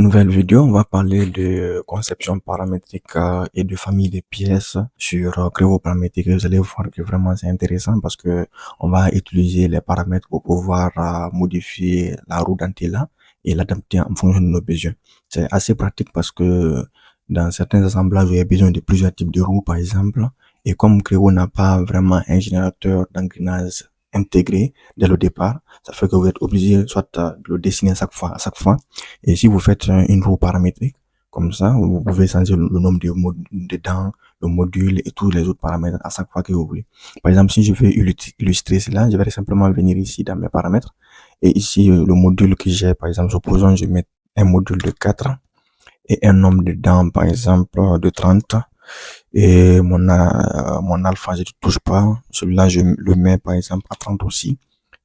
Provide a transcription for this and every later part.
Nouvelle vidéo, on va parler de conception paramétrique et de famille de pièces sur Creo paramétrique. Vous allez voir que vraiment c'est intéressant parce que on va utiliser les paramètres pour pouvoir modifier la roue d'Antilla et l'adapter en fonction de nos besoins. C'est assez pratique parce que dans certains assemblages, vous avez besoin de plusieurs types de roues, par exemple. Et comme Creo n'a pas vraiment un générateur d'engrenage intégré dès le départ, ça fait que vous êtes obligé soit de le dessiner à chaque fois. Et si vous faites une roue paramétrique, comme ça, vous pouvez changer le nombre de dents, le module et tous les autres paramètres à chaque fois que vous voulez. Par exemple, si je veux illustrer cela, je vais simplement venir ici dans mes paramètres. Et ici, le module que j'ai, par exemple, supposons je mets un module de 4 et un nombre de dents, par exemple, de 30. Et mon alpha, je ne touche pas. Celui-là, je le mets, par exemple, à 30 aussi.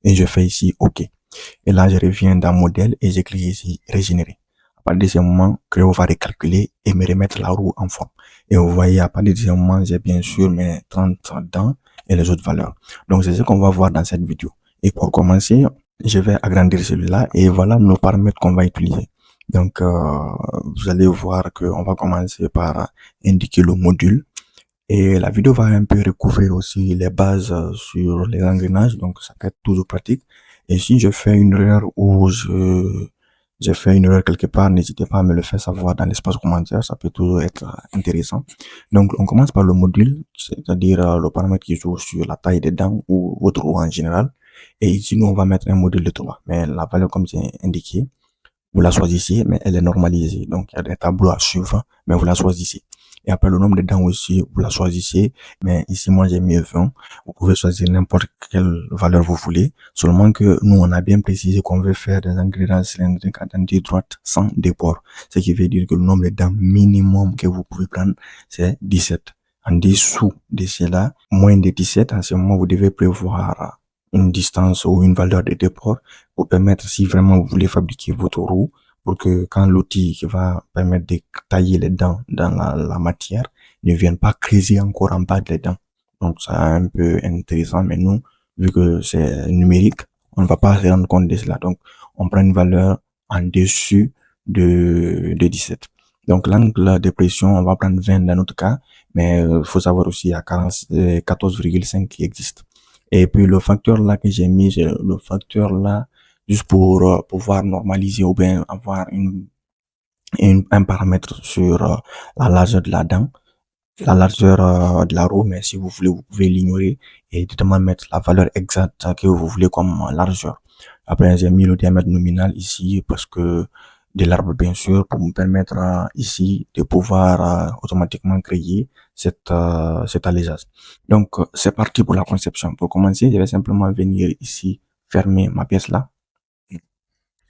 Et je fais ici OK. Et là, je reviens dans modèle et j'écris ici régénérer. À partir de ce moment, Creo va recalculer et me remettre la roue en forme. Et vous voyez, à partir de ce moment, j'ai bien sûr mes 30 dents et les autres valeurs. Donc, c'est ce qu'on va voir dans cette vidéo. Et pour commencer, je vais agrandir celui-là et voilà nos paramètres qu'on va utiliser. Donc, vous allez voir qu'on va commencer par indiquer le module. Et la vidéo va un peu recouvrir aussi les bases sur les engrenages, donc ça peut être toujours pratique. Et si je fais une erreur ou j'ai fait une erreur quelque part, n'hésitez pas à me le faire savoir dans l'espace commentaire, ça peut toujours être intéressant. Donc on commence par le module, c'est-à-dire le paramètre qui joue sur la taille des dents ou votre roue en général. Et ici nous on va mettre un module de 3, mais la valeur comme c'est indiqué, vous la choisissez, mais elle est normalisée. Donc, il y a des tableaux à suivre, mais vous la choisissez. Et après, le nombre de dents aussi, vous la choisissez. Mais ici, moi, j'ai mis 20. Vous pouvez choisir n'importe quelle valeur vous voulez. Seulement que nous, on a bien précisé qu'on veut faire des engrenages cylindriques à dentée droite sans déport. Ce qui veut dire que le nombre de dents minimum que vous pouvez prendre, c'est 17. En dessous de cela, moins de 17, en ce moment, vous devez prévoir une distance ou une valeur de déport pour permettre, si vraiment vous voulez fabriquer votre roue, pour que quand l'outil qui va permettre de tailler les dents dans la matière ne vienne pas creuser encore en bas des dents. Donc, c'est un peu intéressant, mais nous, vu que c'est numérique, on ne va pas se rendre compte de cela. Donc, on prend une valeur en dessus de 17. Donc, l'angle de pression, on va prendre 20 dans notre cas, mais il faut savoir aussi à 14,5 qui existe. Et puis, le facteur là que j'ai mis, c'est le facteur là, juste pour pouvoir normaliser ou bien avoir un paramètre sur la largeur de la dent, la largeur de la roue, mais si vous voulez, vous pouvez l'ignorer et directement mettre la valeur exacte que vous voulez comme largeur. Après, j'ai mis le diamètre nominal ici parce que de l'arbre, bien sûr, pour me permettre ici de pouvoir automatiquement créer cet allégeage. Donc, c'est parti pour la conception. Pour commencer, je vais simplement venir ici fermer ma pièce là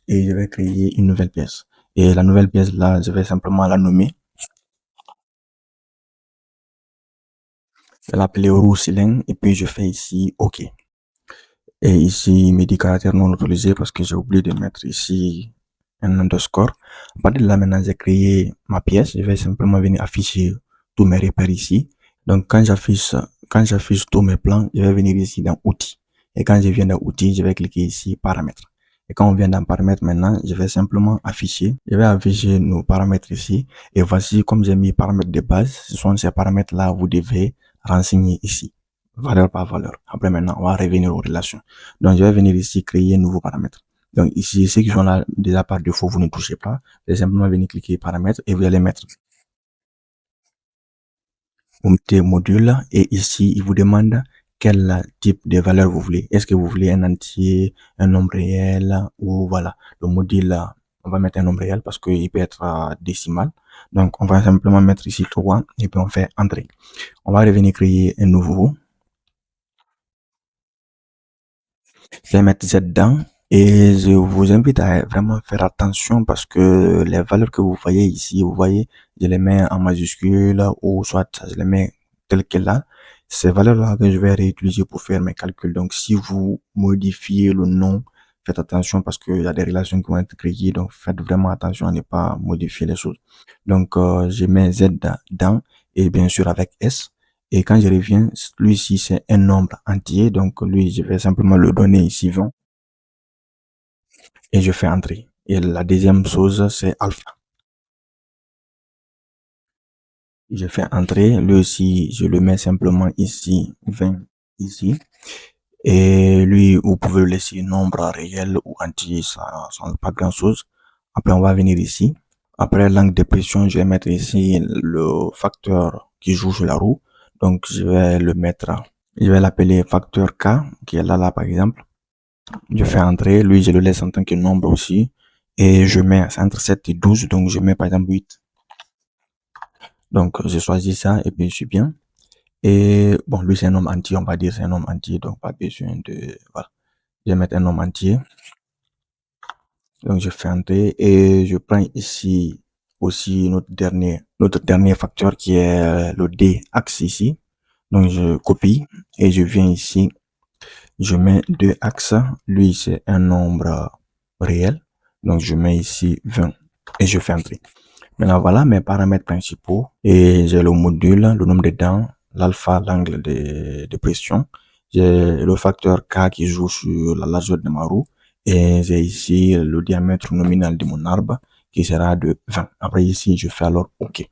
et je vais créer une nouvelle pièce. Et la nouvelle pièce là, je vais simplement la nommer. Je vais l'appeler roue cylindre et puis je fais ici OK. Et ici, il me dit caractère non autorisé parce que j'ai oublié de mettre ici un underscore. À partir de là, maintenant, j'ai créé ma pièce. Je vais simplement venir afficher tous mes repères ici. Donc, quand j'affiche tous mes plans, je vais venir ici dans outils. Et quand je viens dans outils, je vais cliquer ici paramètres. Et quand on vient dans paramètres maintenant, je vais simplement je vais afficher nos paramètres ici. Et voici, comme j'ai mis paramètres de base, ce sont ces paramètres-là, vous devez renseigner ici, valeur par valeur. Après maintenant, on va revenir aux relations. Donc, je vais venir ici créer un nouveau paramètre. Donc ici, ceux qui sont là déjà par défaut, vous ne touchez pas. Vous allez simplement venir cliquer paramètres et vous allez mettre module et ici, il vous demande quel type de valeur vous voulez. Est-ce que vous voulez un entier, un nombre réel ou voilà. Le module, on va mettre un nombre réel parce qu'il peut être décimal. Donc, on va simplement mettre ici 3 et puis on fait entrer. On va revenir créer un nouveau. Je vais mettre Z dedans. Et je vous invite à vraiment faire attention parce que les valeurs que vous voyez ici, vous voyez, je les mets en majuscule ou soit je les mets telles qu'elles là. Ces valeurs-là que je vais réutiliser pour faire mes calculs. Donc, si vous modifiez le nom, faites attention parce qu'il y a des relations qui vont être créées. Donc, faites vraiment attention à ne pas modifier les choses. Donc, je mets Z dedans et bien sûr avec S. Et quand je reviens, lui ici, c'est un nombre entier. Donc, lui, je vais simplement le donner ici 20. Et je fais entrer. Et la deuxième chose, c'est alpha. Je fais entrer, lui aussi, je le mets simplement ici, 20 ici. Et lui, vous pouvez le laisser nombre réel ou entier, ça change pas grand chose. Après, on va venir ici. Après, l'angle de pression, je vais mettre ici le facteur qui joue sur la roue. Donc, je vais le mettre, je vais l'appeler facteur K, qui est là, par exemple. Je fais entrer, lui, je le laisse en tant que nombre aussi. Et je mets entre 7 et 12, donc je mets par exemple 8. Donc, je choisis ça et puis je suis bien. Et bon, lui, c'est un nombre entier, on va dire c'est un nombre entier, donc pas besoin de, voilà. Je vais mettre un nombre entier. Donc, je fais entrer et je prends ici aussi notre dernier facteur qui est le D axe ici. Donc, je copie et je viens ici. Je mets deux axes. Lui, c'est un nombre réel. Donc, je mets ici 20 et je fais entrer. Maintenant, voilà mes paramètres principaux et j'ai le module, le nombre de dents, l'alpha, l'angle de pression. J'ai le facteur K qui joue sur la largeur de ma roue et j'ai ici le diamètre nominal de mon arbre qui sera de 20. Après ici, je fais alors OK.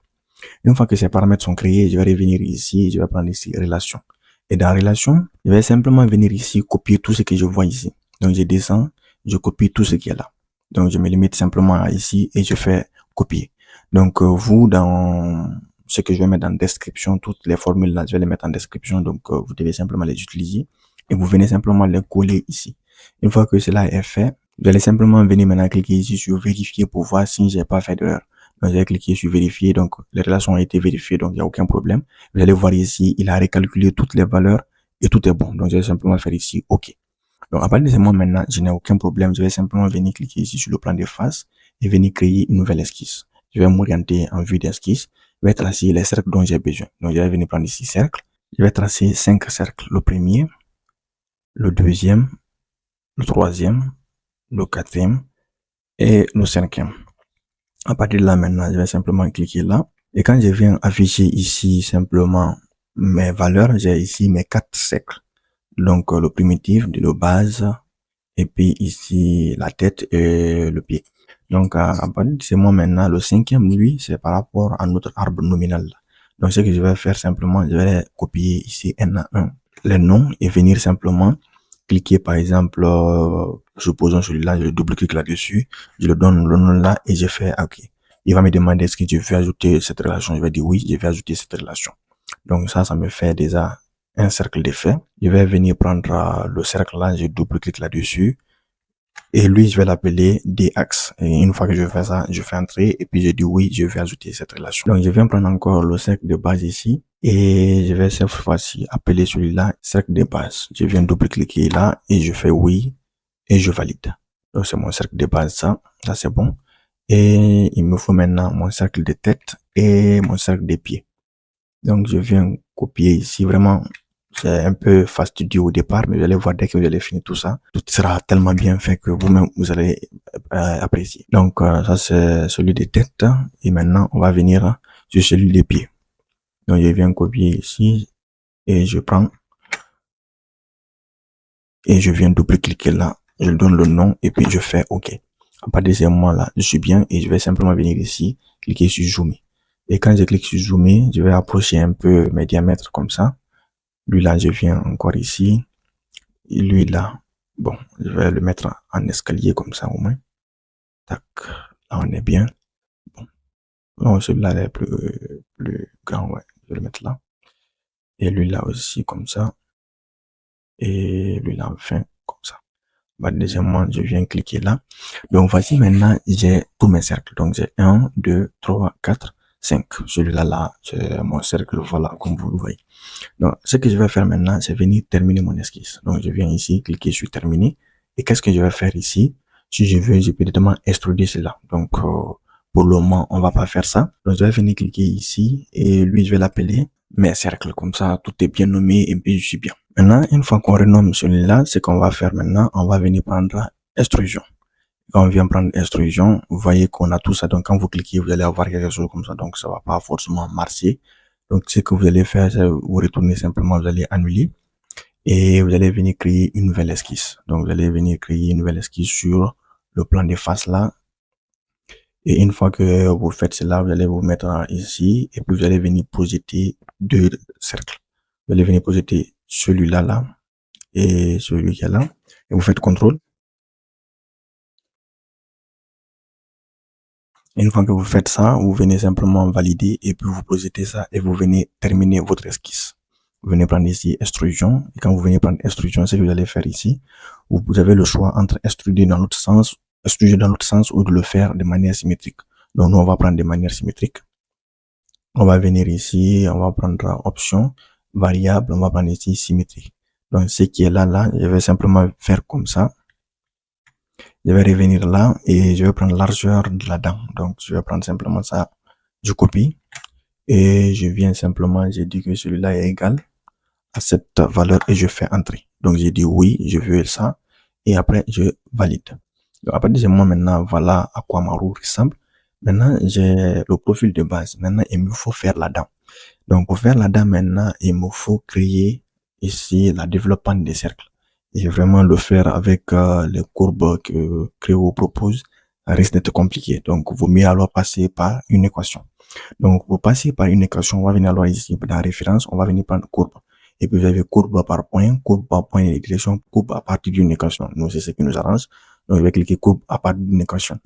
Une fois que ces paramètres sont créés, je vais revenir ici, je vais prendre ici relation. Et dans relation, je vais simplement venir ici copier tout ce que je vois ici. Donc je descends, je copie tout ce qui est là. Donc je me limite simplement à ici et je fais copier. Donc vous, dans ce que je vais mettre en description, toutes les formules là, je vais les mettre en description. Donc vous devez simplement les utiliser et vous venez simplement les coller ici. Une fois que cela est fait, vous allez simplement venir maintenant cliquer ici sur vérifier pour voir si j'ai pas fait d'erreur. Donc, j'ai cliqué sur vérifier. Donc, les relations ont été vérifiées. Donc, il n'y a aucun problème. Vous allez voir ici, il a recalculé toutes les valeurs et tout est bon. Donc, je vais simplement faire ici OK. Donc, à partir de ce moment maintenant, je n'ai aucun problème. Je vais simplement venir cliquer ici sur le plan de face et venir créer une nouvelle esquisse. Je vais m'orienter en vue d'esquisse. Je vais tracer les cercles dont j'ai besoin. Donc, je vais venir prendre ici cercle. Je vais tracer 5 cercles. Le premier, le deuxième, le troisième, le quatrième et le cinquième. À partir de là, maintenant, je vais simplement cliquer là. Et quand je viens afficher ici simplement mes valeurs, j'ai ici mes 4 cercles. Donc, le primitif, le base, et puis ici, la tête et le pied. Donc, à partir de ce moment maintenant, le cinquième, lui, c'est par rapport à notre arbre nominal. Donc, ce que je vais faire simplement, je vais copier ici un à un les noms et venir simplement cliquer, par exemple, supposons celui-là, je double-clique là-dessus, je le donne le nom là et je fais OK. Il va me demander est-ce que je veux ajouter cette relation. Je vais dire oui, je vais ajouter cette relation. Donc ça me fait déjà un cercle d'effet. Je vais venir prendre le cercle là, je double-clique là-dessus. Et lui, je vais l'appeler D-axe. Et une fois que je fais ça, je fais entrer et puis je dis oui, je vais ajouter cette relation. Donc je viens prendre encore le cercle de base ici et je vais cette fois-ci appeler celui-là cercle de base. Je viens double-cliquer là et je fais oui et je valide. Donc c'est mon cercle de base ça c'est bon. Et il me faut maintenant mon cercle de tête et mon cercle de pied. Donc je viens copier ici vraiment. C'est un peu fastidieux au départ, mais vous allez voir dès que vous allez finir tout ça, tout sera tellement bien fait que vous-même vous allez apprécier. Donc ça c'est celui des têtes et maintenant on va venir sur celui des pieds. Donc je viens copier ici et je prends et je viens double-cliquer là, je donne le nom et puis je fais OK. À partir de ce moment-là, je suis bien et je vais simplement venir ici, cliquer sur zoomer. Et quand je clique sur zoomer, je vais approcher un peu mes diamètres comme ça. Lui là, je viens encore ici. Et lui là, bon, je vais le mettre en escalier comme ça au moins. Tac, là on est bien. Bon, non, celui-là est plus grand, ouais. Je vais le mettre là. Et lui là aussi comme ça. Et lui là enfin comme ça. Bah, deuxièmement, je viens cliquer là. Donc voici maintenant, j'ai tous mes cercles. Donc j'ai 1, 2, 3, 4, 5. Celui-là là, c'est mon cercle, voilà, comme vous le voyez. Donc, ce que je vais faire maintenant, c'est venir terminer mon esquisse. Donc, je viens ici, cliquer sur terminer. Et qu'est-ce que je vais faire ici? Si je veux, je peux directement extruder cela. Donc, pour le moment, on va pas faire ça. Donc, je vais venir cliquer ici et lui, je vais l'appeler mes cercles. Comme ça, tout est bien nommé et puis je suis bien. Maintenant, une fois qu'on renomme celui-là, ce qu'on va faire maintenant, on va venir prendre extrusion. Quand on vient prendre extrusion, vous voyez qu'on a tout ça. Donc, quand vous cliquez, vous allez avoir quelque chose comme ça. Donc, ça va pas forcément marcher. Donc, ce que vous allez faire, c'est vous retourner simplement, vous allez annuler et vous allez venir créer une nouvelle esquisse. Donc, vous allez venir créer une nouvelle esquisse sur le plan de face là Et une fois que vous faites cela, vous allez vous mettre ici et puis vous allez venir projeter deux cercles. Vous allez venir projeter celui-là là et celui qui est là. Et vous faites contrôle. Une fois que vous faites ça, vous venez simplement valider et puis vous projetez ça et vous venez terminer votre esquisse. Vous venez prendre ici extrusion et quand vous venez prendre extrusion, c'est ce que vous allez faire ici. Vous avez le choix entre extruder dans l'autre sens, ou de le faire de manière symétrique. Donc nous on va prendre de manière symétrique. On va venir ici, on va prendre option, variable, on va prendre ici symétrie. Donc ce qui est là, je vais simplement faire comme ça. Je vais revenir là et je vais prendre largeur de la dent. Donc, je vais prendre simplement ça. Je copie et je viens simplement, j'ai dit que celui-là est égal à cette valeur et je fais entrer. Donc, j'ai dit oui, je veux ça et après, je valide. Donc, à partir de ce moment, maintenant, voilà à quoi ma roue ressemble. Maintenant, j'ai le profil de base. Maintenant, il me faut faire la dent. Donc, pour faire la dent, maintenant, il me faut créer ici la développement des cercles. Et vraiment le faire avec les courbes que Créo propose, ça risque d'être compliqué. Donc, il vaut mieux alors passer par une équation. Donc, pour passer par une équation, on va venir alors ici dans la référence, on va venir prendre courbe. Et puis, vous avez courbe par point de direction, courbe à partir d'une équation. Nous, c'est ce qui nous arrange. Donc, je vais cliquer courbe à partir d'une équation.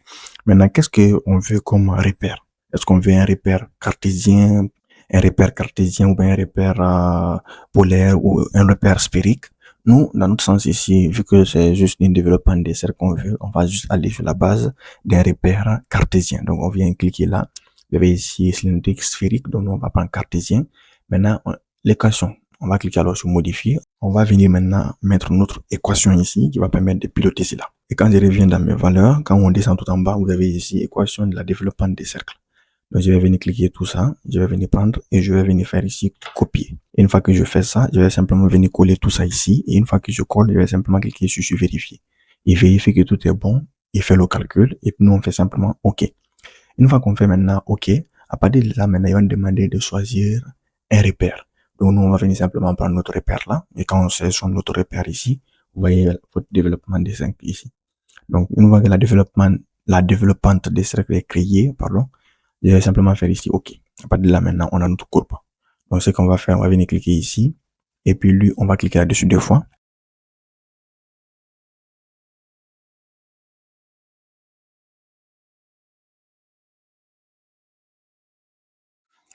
Maintenant, qu'est-ce qu'on veut comme repère? Est-ce qu'on veut un repère cartésien ou bien un repère polaire ou un repère sphérique? Nous, dans notre sens ici, vu que c'est juste un développement des cercles qu'on veut, on va juste aller sur la base d'un repère cartésien. Donc, on vient cliquer là. Vous avez ici cylindrique, sphérique. Donc, nous, on va prendre cartésien. Maintenant, l'équation. On va cliquer alors sur modifier. On va venir maintenant mettre notre équation ici qui va permettre de piloter cela. Et quand je reviens dans mes valeurs, quand on descend tout en bas, vous avez ici équation de la développement des cercles. Donc, je vais venir cliquer tout ça, je vais venir prendre et je vais venir faire ici copier. Et une fois que je fais ça, je vais simplement venir coller tout ça ici. Et une fois que je colle, je vais simplement cliquer sur vérifier. Il vérifie que tout est bon, il fait le calcul et puis nous on fait simplement OK. Une fois qu'on fait maintenant OK, à partir de là, maintenant, il va nous demander de choisir un repère. Donc, nous, on va venir simplement prendre notre repère là. Et quand on sélectionne notre repère ici, vous voyez votre développement des cercles ici. Donc, une fois que la développante des cercles est créée, je vais simplement faire ici OK. À partir de là, maintenant, on a notre courbe. Donc, ce qu'on va faire, on va venir cliquer ici. Et puis, lui, on va cliquer là-dessus deux fois.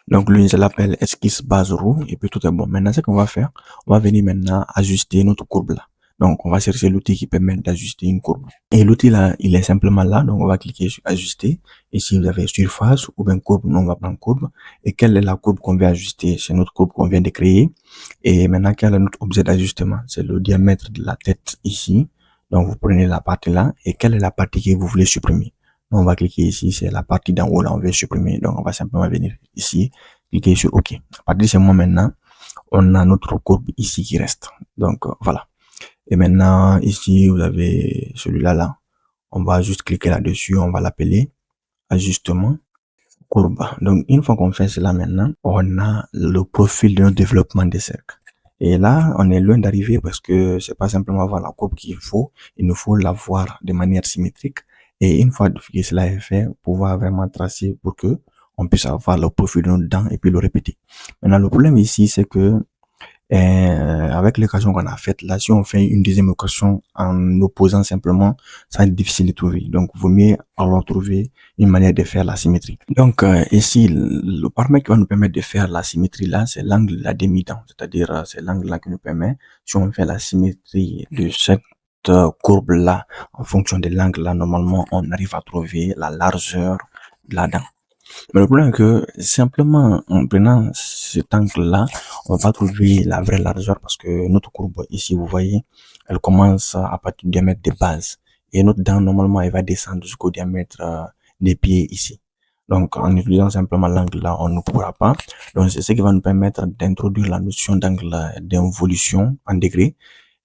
Donc, lui, je l'appelle esquisse base roue. Et puis, tout est bon. Maintenant, ce qu'on va faire, on va venir maintenant ajuster notre courbe là. Donc, on va chercher l'outil qui permet d'ajuster une courbe. Et l'outil là, il est simplement là. Donc, on va cliquer sur ajuster. Et si vous avez surface ou bien courbe, nous, on va prendre courbe. Et quelle est la courbe qu'on veut ajuster? C'est notre courbe qu'on vient de créer. Et maintenant, quel est notre objet d'ajustement? C'est le diamètre de la tête ici. Donc, vous prenez la partie là. Et quelle est la partie que vous voulez supprimer? Donc, on va cliquer ici. C'est la partie d'en haut là, on veut supprimer. Donc, on va simplement venir ici, cliquer sur OK. À partir de ce moment maintenant, on a notre courbe ici qui reste. Donc, voilà. Et maintenant, ici, vous avez celui-là, là. On va juste cliquer là-dessus. On va l'appeler ajustement courbe. Donc, une fois qu'on fait cela maintenant, on a le profil de notre développement des cercles. Et là, on est loin d'arriver parce que c'est pas simplement avoir la courbe qu'il faut. Il nous faut l'avoir de manière symétrique. Et une fois que cela est fait, pouvoir vraiment tracer pour que on puisse avoir le profil de notre dent et puis le répéter. Maintenant, le problème ici, c'est que avec l'équation qu'on a faite là, si on fait une deuxième équation en opposant simplement, ça va être difficile de trouver. Donc, il vaut mieux alors trouver une manière de faire la symétrie. Donc, ici, le paramètre qui va nous permettre de faire la symétrie là, c'est l'angle de la demi-dent. C'est-à-dire, c'est l'angle là qui nous permet, si on fait la symétrie de cette courbe là, en fonction de l'angle là, normalement, on arrive à trouver la largeur de la dent. Mais le problème est que simplement en prenant cet angle-là, on va pas trouver la vraie largeur parce que notre courbe ici, vous voyez, elle commence à partir du diamètre de base. Et notre dent, normalement, elle va descendre jusqu'au diamètre des pieds ici. Donc, en utilisant simplement l'angle-là, on ne pourra pas. Donc, c'est ce qui va nous permettre d'introduire la notion d'angle d'involution en degrés.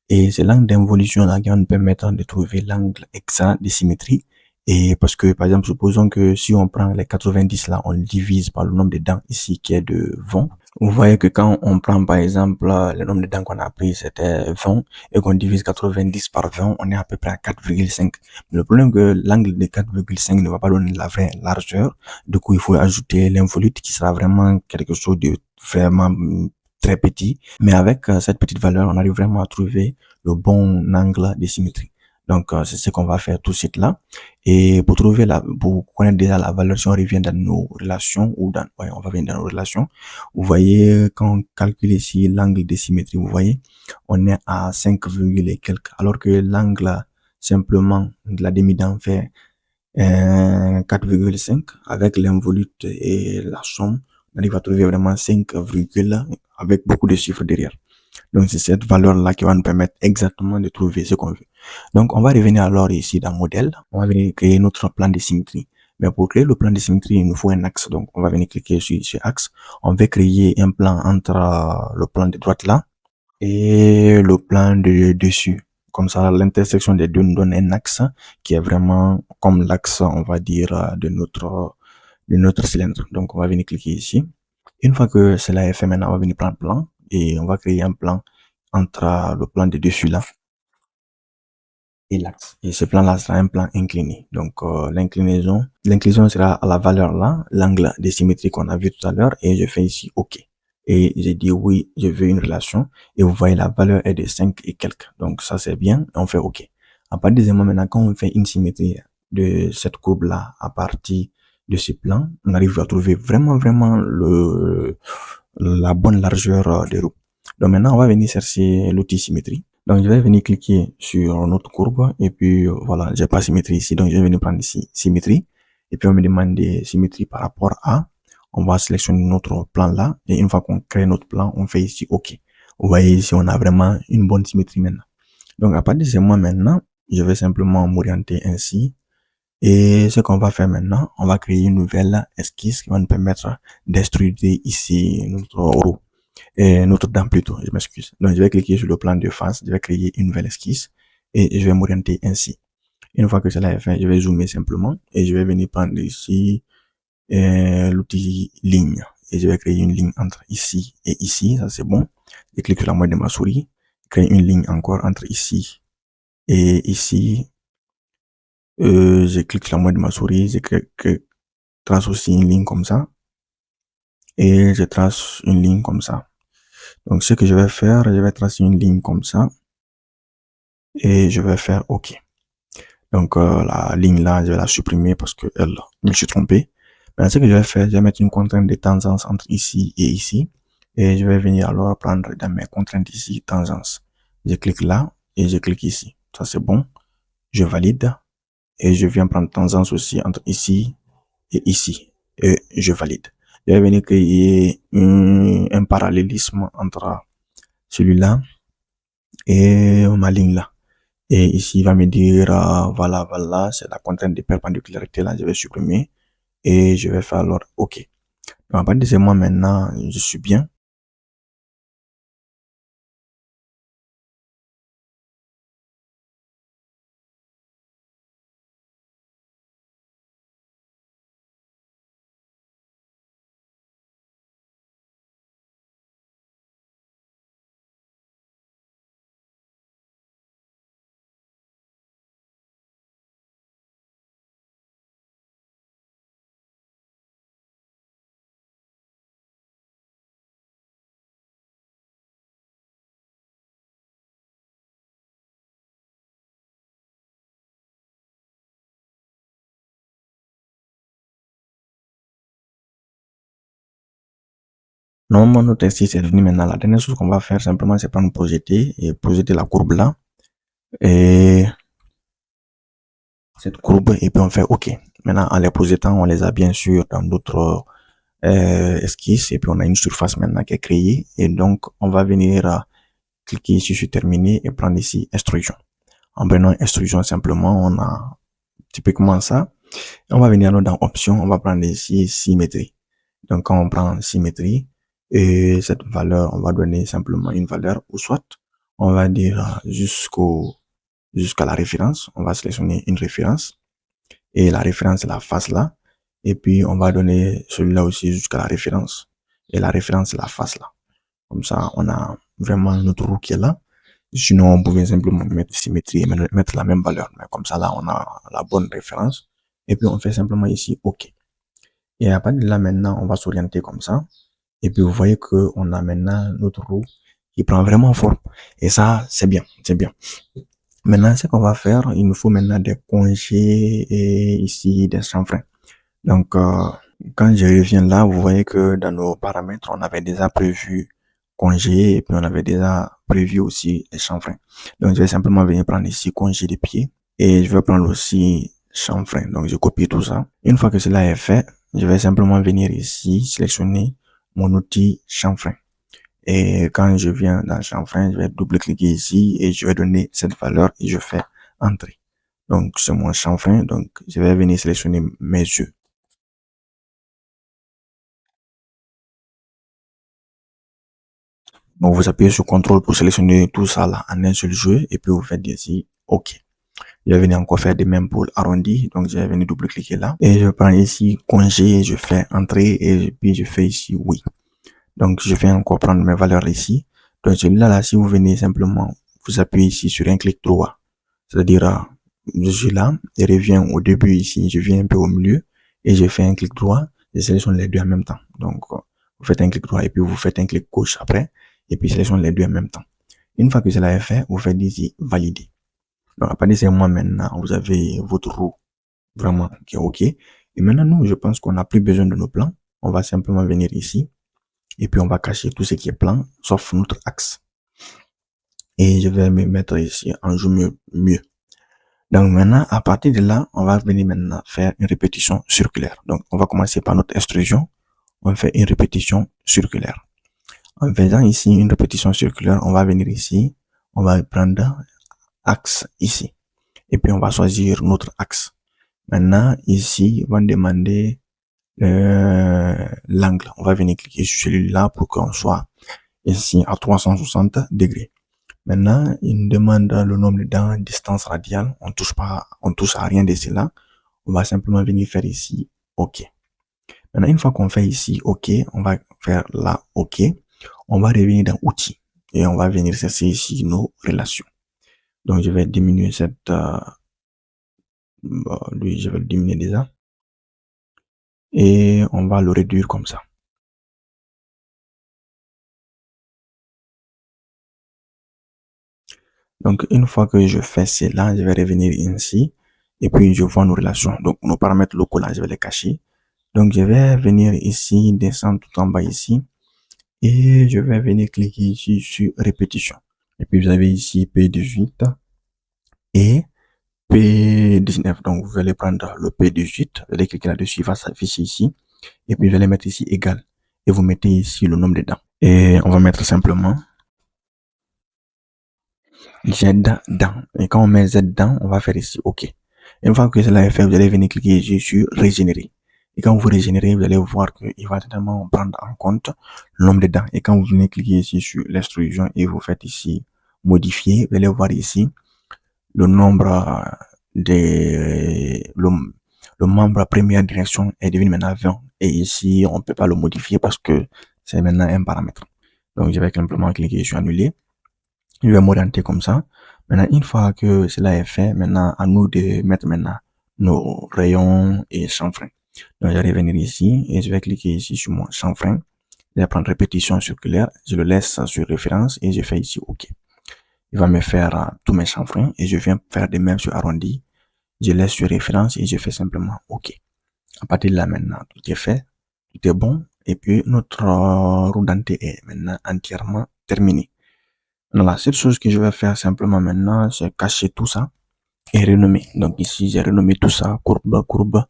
Et c'est l'angle d'involution-là qui va nous permettre de trouver l'angle exact de symétrie. Et parce que, par exemple, supposons que si on prend les 90 là, on le divise par le nombre de dents ici qui est de 20. Vous voyez que quand on prend par exemple le nombre de dents qu'on a pris c'était 20 et qu'on divise 90 par 20, on est à peu près à 4,5. Le problème est que l'angle de 4,5 ne va pas donner la vraie largeur. Du coup, il faut ajouter l'involute qui sera vraiment quelque chose de vraiment très petit. Mais avec cette petite valeur, on arrive vraiment à trouver le bon angle de symétrie. Donc, c'est ce qu'on va faire tout de suite là. Et pour connaître déjà la valeur, si on revient dans nos relations ouais, on va venir dans nos relations. Vous voyez, quand on calcule ici l'angle de symétrie, vous voyez, on est à 5, et quelques, alors que l'angle simplement de la demi-dent fait 4,5 avec l'involute et la somme, on arrive à trouver vraiment 5, avec beaucoup de chiffres derrière. Donc, c'est cette valeur-là qui va nous permettre exactement de trouver ce qu'on veut. Donc, on va revenir alors ici dans modèle. On va venir créer notre plan de symétrie. Mais pour créer le plan de symétrie, il nous faut un axe. Donc, on va venir cliquer sur axe. On va créer un plan entre le plan de droite là et le plan de dessus. Comme ça, l'intersection des deux nous donne un axe qui est vraiment comme l'axe, on va dire, de notre cylindre. Donc, on va venir cliquer ici. Une fois que cela est fait, maintenant, on va venir prendre le plan et on va créer un plan entre le plan de dessus là et l'axe. Et ce plan-là sera un plan incliné. Donc, l'inclinaison sera à la valeur là, l'angle de symétrie qu'on a vu tout à l'heure et je fais ici OK. Et j'ai dit oui, je veux une relation et vous voyez la valeur est de 5 et quelques. Donc, ça c'est bien, on fait OK. À partir de ce moment maintenant, quand on fait une symétrie de cette courbe-là à partir de ce plan, on arrive à trouver vraiment la bonne largeur de roue. Donc maintenant, on va venir chercher l'outil symétrie. Donc je vais venir cliquer sur notre courbe et puis voilà, j'ai pas symétrie ici, donc je vais venir prendre ici symétrie et puis on me demande des symétries par rapport à, on va sélectionner notre plan là et une fois qu'on crée notre plan, on fait ici OK. Vous voyez ici, on a vraiment une bonne symétrie maintenant. Donc à partir de ce moment maintenant, je vais simplement m'orienter ainsi et ce qu'on va faire maintenant, on va créer une nouvelle esquisse qui va nous permettre d'extruder ici notre roue. Et notre dent plutôt, je m'excuse. Donc, je vais cliquer sur le plan de face, je vais créer une nouvelle esquisse et je vais m'orienter ainsi. Une fois que cela est fait, je vais zoomer simplement et je vais venir prendre ici l'outil ligne et je vais créer une ligne entre ici et ici, ça c'est bon. Je clique sur la moitié de ma souris, créer une ligne encore entre ici et ici. Je clique sur la moitié de ma souris, je trace aussi une ligne comme ça et je trace une ligne comme ça. Donc, ce que je vais faire, je vais tracer une ligne comme ça et je vais faire OK. Donc, la ligne là, je vais la supprimer parce que elle, je me suis trompé. Maintenant, ce que je vais faire, je vais mettre une contrainte de tangence entre ici et ici. Et je vais venir alors prendre dans mes contraintes ici, tangence. Je clique là et je clique ici. Ça, c'est bon. Je valide. Et je viens prendre tangence aussi entre ici et ici. Et je valide. Je vais venir créer un parallélisme entre celui-là et ma ligne là. Et ici, il va me dire, voilà, c'est la contrainte de perpendicularirité là, je vais supprimer et je vais faire alors OK. Donc, à partir de ce moment maintenant, je suis bien. Normalement, notre exercice est devenu maintenant. La dernière chose qu'on va faire simplement, c'est prendre projeter et projeter la courbe là. Et cette courbe, et puis on fait OK. Maintenant, en les projetant, on les a bien sûr dans d'autres esquisses. Et puis on a une surface maintenant qui est créée. Et donc, on va venir cliquer ici sur terminer et prendre ici extrusion. En prenant extrusion simplement, on a typiquement ça. On va venir dans option, on va prendre ici symétrie. Donc quand on prend symétrie et cette valeur, on va donner simplement une valeur ou soit on va dire jusqu'à la référence, on va sélectionner une référence et la référence c'est la face là et puis on va donner celui-là aussi jusqu'à la référence et la référence, c'est la face là. Comme ça, on a vraiment notre roue qui est là. Sinon, on pouvait simplement mettre symétrie et mettre la même valeur. Mais comme ça, là, on a la bonne référence. Et puis, on fait simplement ici OK. Et à partir de là, maintenant, on va s'orienter comme ça. Et puis, vous voyez que on a maintenant notre roue qui prend vraiment forme. Et ça, c'est bien, c'est bien. Maintenant, ce qu'on va faire, il nous faut maintenant des congés et ici des chanfreins. Donc, quand je reviens là, vous voyez que dans nos paramètres, on avait déjà prévu congé et puis on avait déjà prévu aussi les chanfreins. Donc, je vais simplement venir prendre ici congé des pieds et je vais prendre aussi chanfrein. Donc, je copie tout ça. Une fois que cela est fait, je vais simplement venir ici, sélectionner mon outil chanfrein. Et quand je viens dans chanfrein, je vais double-cliquer ici et je vais donner cette valeur et je fais entrer. Donc, c'est mon chanfrein. Donc, je vais venir sélectionner mes yeux. Donc, vous appuyez sur CTRL pour sélectionner tout ça là en un seul jeu et puis vous faites ici OK. Je vais venir encore faire des mêmes pour l'arrondi. Donc, je vais venir double-cliquer là et je prends ici congé, je fais entrer et puis je fais ici oui. Donc, je vais encore prendre mes valeurs ici. Donc, celui-là, là, si vous venez simplement, vous appuyez ici sur un clic droit. C'est-à-dire, je suis là, et reviens au début ici, je viens un peu au milieu et je fais un clic droit. Je sélectionne les deux en même temps. Donc, vous faites un clic droit et puis vous faites un clic gauche après et puis sélectionne les deux en même temps. Une fois que cela est fait, vous faites ici valider. Donc, à partir de ce moment maintenant, vous avez votre roue vraiment qui est OK. Et maintenant, nous, je pense qu'on n'a plus besoin de nos plans. On va simplement venir ici et puis on va cacher tout ce qui est plan, sauf notre axe. Et je vais me mettre ici en joue mieux. Donc maintenant, à partir de là, on va venir maintenant faire une répétition circulaire. Donc on va commencer par notre extrusion. On fait une répétition circulaire. En faisant ici une répétition circulaire, on va venir ici, on va prendre axe ici. Et puis on va choisir notre axe. Maintenant, ici, on va demander l'angle. On va venir cliquer sur celui-là pour qu'on soit ici à 360 degrés. Maintenant, il nous demande le nombre de dents, distance radiale. On touche à rien de cela. On va simplement venir faire ici OK. Maintenant, une fois qu'on fait ici OK, on va faire là OK. On va revenir dans outils et on va venir chercher ici nos relations. Donc, je vais diminuer cette, lui, je vais le diminuer déjà et on va le réduire comme ça. Donc, une fois que je fais cela, je vais revenir ici et puis je vois nos relations. Donc, nos paramètres locaux là, je vais les cacher. Donc, je vais venir ici, descendre tout en bas ici et je vais venir cliquer ici sur répétition. Et puis, vous avez ici P18 et P19. Donc, vous allez prendre le P18, vous allez cliquer là-dessus, il va s'afficher ici. Et puis, vous allez mettre ici égal. Et vous mettez ici le nombre de dents. Et on va mettre simplement Z dents. Et quand on met Z dents, on va faire ici OK. Une fois que cela est fait, vous allez venir cliquer ici sur régénérer. Et quand vous régénérez, vous allez voir qu'il va totalement prendre en compte le nombre de dents. Et quand vous venez cliquer ici sur l'extrusion et vous faites ici modifier, vous allez voir ici le nombre le membre première direction est devenu maintenant 20. Et ici, on ne peut pas le modifier parce que c'est maintenant un paramètre. Donc, je vais simplement cliquer sur annuler. Je vais m'orienter comme ça. Maintenant, une fois que cela est fait, maintenant, à nous de mettre maintenant nos rayons et chanfrein. Donc, je vais revenir ici et je vais cliquer ici sur mon chanfrein. Je vais prendre répétition circulaire. Je le laisse sur référence et je fais ici OK. Il va me faire tous mes chanfreins et je viens faire de même sur arrondi. Je laisse sur référence et je fais simplement OK. À partir de là, maintenant, tout est fait. Tout est bon. Et puis, notre roue dentée est maintenant entièrement terminée. La seule chose que je vais faire simplement maintenant, c'est cacher tout ça et renommer. Donc ici, j'ai renommé tout ça, courbe, courbe.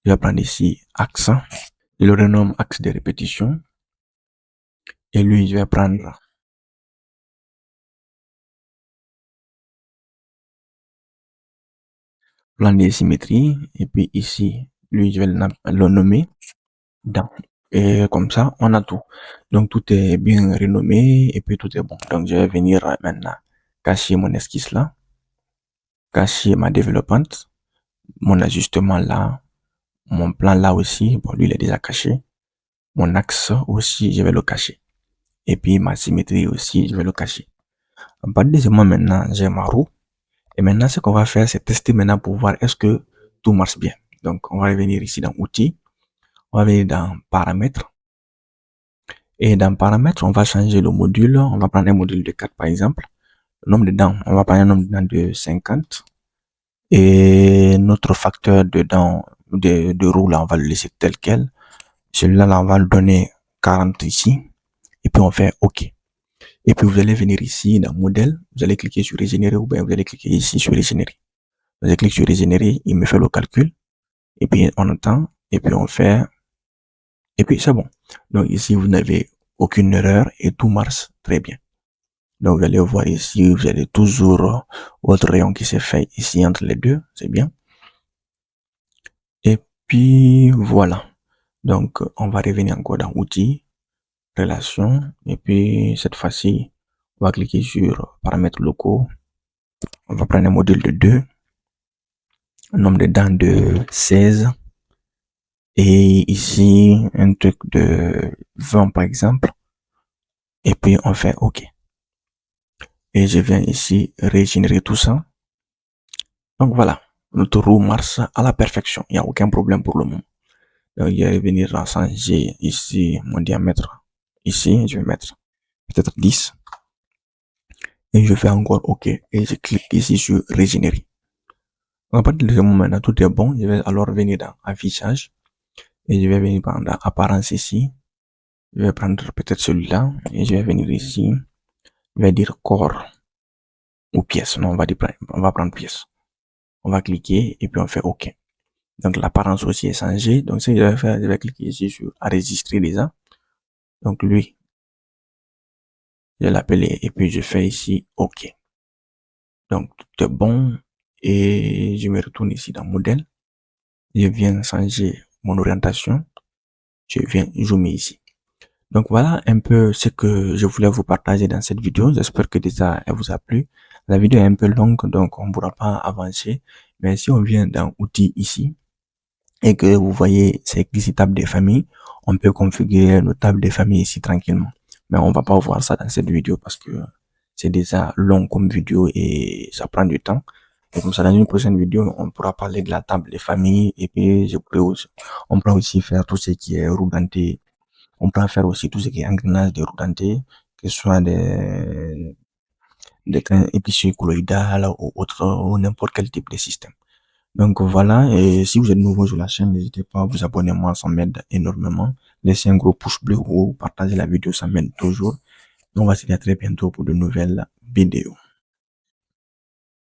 Je vais prendre ici axe. Je le renomme axe de répétition. Et lui, je vais prendre plan de symétrie. Et puis ici, lui, je vais le nommer dent. Et comme ça, on a tout. Donc tout est bien renommé et puis tout est bon. Donc je vais venir maintenant cacher mon esquisse là, cacher ma développante, mon ajustement là, mon plan là aussi. Bon, lui, il est déjà caché. Mon axe aussi, je vais le cacher. Et puis ma symétrie aussi, je vais le cacher. À partir de ce moment maintenant, j'ai ma roue. Et maintenant, ce qu'on va faire, c'est tester maintenant pour voir est-ce que tout marche bien. Donc, on va revenir ici dans Outils. On va venir dans Paramètres. Et dans Paramètres, on va changer le module. On va prendre un module de 4 par exemple. Le nombre de dents, on va prendre un nombre de dents de 50. Et notre facteur de dents de roue, là, on va le laisser tel quel. Celui-là, là, on va le donner 40 ici. Et puis, on fait OK. Et puis, vous allez venir ici dans Modèle. Vous allez cliquer sur Régénérer ou bien vous allez cliquer ici sur Régénérer. Vous allez cliquer sur Régénérer. Il me fait le calcul. Et puis, on attend. Et puis, on fait. Et puis, c'est bon. Donc, ici, vous n'avez aucune erreur et tout marche très bien. Donc, vous allez voir ici, vous avez toujours votre rayon qui s'est fait ici entre les deux. C'est bien. Et puis, voilà. Donc, on va revenir encore dans Outils, Relations. Et puis, cette fois-ci, on va cliquer sur Paramètres locaux. On va prendre un module de 2. Un nombre de dents de 16. Et ici, un truc de 20 par exemple. Et puis, on fait OK. Et je viens ici régénérer tout ça. Donc voilà, notre roue marche à la perfection. Il n'y a aucun problème pour le moment. Donc je vais venir changer ici mon diamètre. Ici, je vais mettre peut-être 10. Et je fais encore OK. Et je clique ici sur régénérer. À partir de ce moment-là, tout est bon. Je vais alors venir dans affichage. Et je vais venir prendre apparence ici. Je vais prendre peut-être celui-là. Et je vais venir ici. Je vais dire corps ou pièce. Non, on va prendre pièce. On va cliquer et puis on fait OK. Donc l'apparence aussi est changée. Donc ce que je vais faire, je vais cliquer ici sur enregistrer déjà. Donc lui, je vais l'appeler et puis je fais ici OK. Donc tout est bon et je me retourne ici dans modèle. Je viens changer mon orientation. Je viens zoomer ici. Donc voilà un peu ce que je voulais vous partager dans cette vidéo. J'espère que déjà elle vous a plu. La vidéo est un peu longue donc on ne pourra pas avancer. Mais si on vient dans outils ici, et que vous voyez c'est ici table des familles, on peut configurer nos tables des familles ici tranquillement. Mais on va pas voir ça dans cette vidéo parce que c'est déjà long comme vidéo et ça prend du temps. Et comme ça, dans une prochaine vidéo, on pourra parler de la table des familles et puis on pourra aussi faire tout ce qui est roue dentée. On pourra faire aussi tout ce qui est engrenage de roue dentée, que ce soit des grains épiciers colloïdales ou autre, ou n'importe quel type de système. Donc voilà, et si vous êtes nouveau sur la chaîne, n'hésitez pas à vous abonner, moi ça m'aide énormément. Laissez un gros pouce bleu ou partagez la vidéo, ça m'aide toujours. On va se dire à très bientôt pour de nouvelles vidéos.